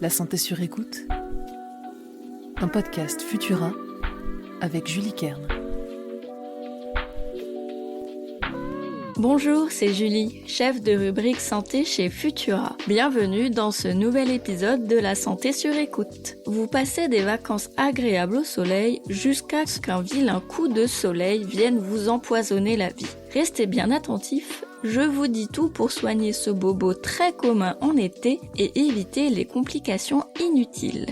La santé sur écoute, un podcast Futura avec Julie Kern. Bonjour, c'est Julie, chef de rubrique santé chez Futura. Bienvenue dans ce nouvel épisode de La santé sur écoute. Vous passez des vacances agréables au soleil jusqu'à ce qu'un vilain coup de soleil vienne vous empoisonner la vie. Restez bien attentifs, je vous dis tout pour soigner ce bobo très commun en été et éviter les complications inutiles.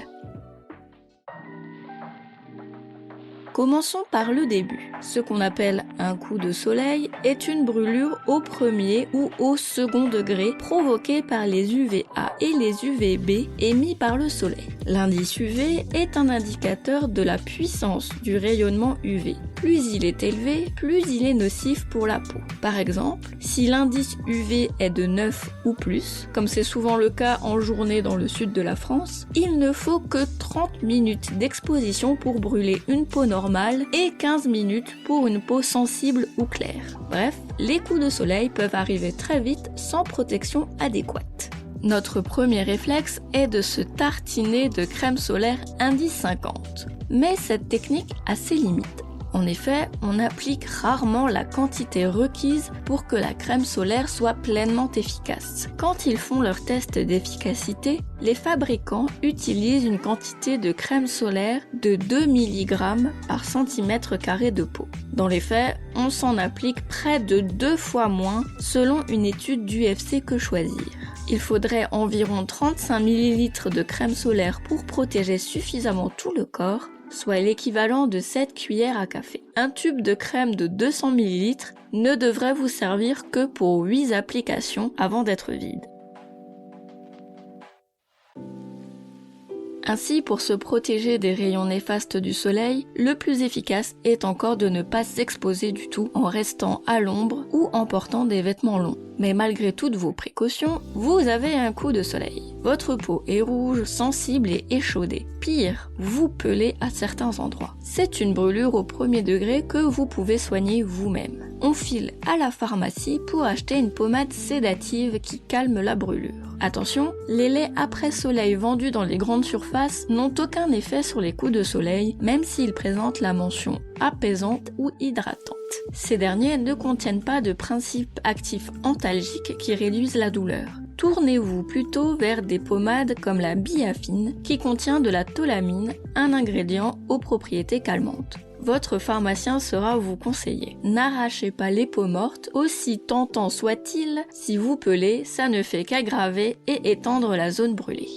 Commençons par le début. Ce qu'on appelle un coup de soleil est une brûlure au premier ou au second degré provoquée par les UVA et les UVB émis par le soleil. L'indice UV est un indicateur de la puissance du rayonnement UV. Plus il est élevé, plus il est nocif pour la peau. Par exemple, si l'indice UV est de 9 ou plus, comme c'est souvent le cas en journée dans le sud de la France, il ne faut que 30 minutes d'exposition pour brûler une peau normale et 15 minutes pour une peau sensible ou claire. Bref, les coups de soleil peuvent arriver très vite sans protection adéquate. Notre premier réflexe est de se tartiner de crème solaire indice 50. Mais cette technique a ses limites. En effet, on applique rarement la quantité requise pour que la crème solaire soit pleinement efficace. Quand ils font leur test d'efficacité, les fabricants utilisent une quantité de crème solaire de 2 mg par cm² de peau. Dans les faits, on s'en applique près de 2 fois moins selon une étude d'UFC Que Choisir. Il faudrait environ 35 ml de crème solaire pour protéger suffisamment tout le corps, soit l'équivalent de 7 cuillères à café. Un tube de crème de 200 ml ne devrait vous servir que pour 8 applications avant d'être vide. Ainsi, pour se protéger des rayons néfastes du soleil, le plus efficace est encore de ne pas s'exposer du tout en restant à l'ombre ou en portant des vêtements longs. Mais malgré toutes vos précautions, vous avez un coup de soleil. Votre peau est rouge, sensible et échaudée. Pire, vous pelez à certains endroits. C'est une brûlure au premier degré que vous pouvez soigner vous-même. On file à la pharmacie pour acheter une pommade sédative qui calme la brûlure. Attention, les laits après soleil vendus dans les grandes surfaces n'ont aucun effet sur les coups de soleil, même s'ils présentent la mention apaisante ou hydratante. Ces derniers ne contiennent pas de principes actifs antalgiques qui réduisent la douleur. Tournez-vous plutôt vers des pommades comme la Biafine qui contient de la tholamine, un ingrédient aux propriétés calmantes. Votre pharmacien saura vous conseiller. N'arrachez pas les peaux mortes, aussi tentant soit-il, si vous pelez, ça ne fait qu'aggraver et étendre la zone brûlée.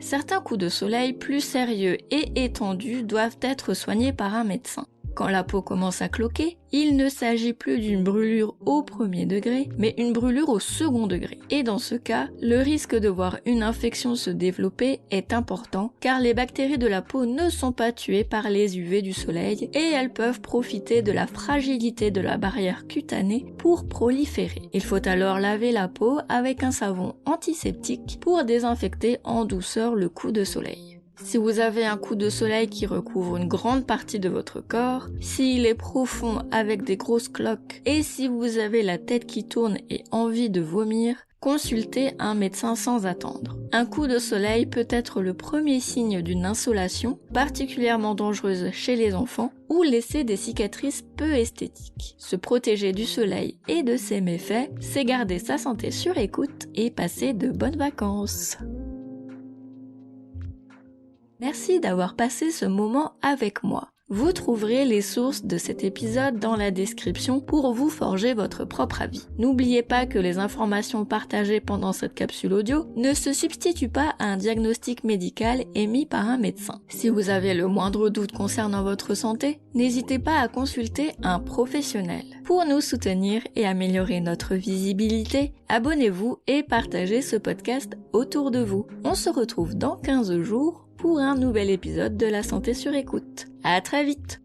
Certains coups de soleil plus sérieux et étendus doivent être soignés par un médecin. Quand la peau commence à cloquer, il ne s'agit plus d'une brûlure au premier degré, mais une brûlure au second degré. Et dans ce cas, le risque de voir une infection se développer est important, car les bactéries de la peau ne sont pas tuées par les UV du soleil et elles peuvent profiter de la fragilité de la barrière cutanée pour proliférer. Il faut alors laver la peau avec un savon antiseptique pour désinfecter en douceur le coup de soleil. Si vous avez un coup de soleil qui recouvre une grande partie de votre corps, s'il est profond avec des grosses cloques et si vous avez la tête qui tourne et envie de vomir, consultez un médecin sans attendre. Un coup de soleil peut être le premier signe d'une insolation, particulièrement dangereuse chez les enfants, ou laisser des cicatrices peu esthétiques. Se protéger du soleil et de ses méfaits, c'est garder sa santé sur écoute et passer de bonnes vacances. Merci d'avoir passé ce moment avec moi. Vous trouverez les sources de cet épisode dans la description pour vous forger votre propre avis. N'oubliez pas que les informations partagées pendant cette capsule audio ne se substituent pas à un diagnostic médical émis par un médecin. Si vous avez le moindre doute concernant votre santé, n'hésitez pas à consulter un professionnel. Pour nous soutenir et améliorer notre visibilité, abonnez-vous et partagez ce podcast autour de vous. On se retrouve dans 15 jours pour un nouvel épisode de La santé sur écoute. À très vite!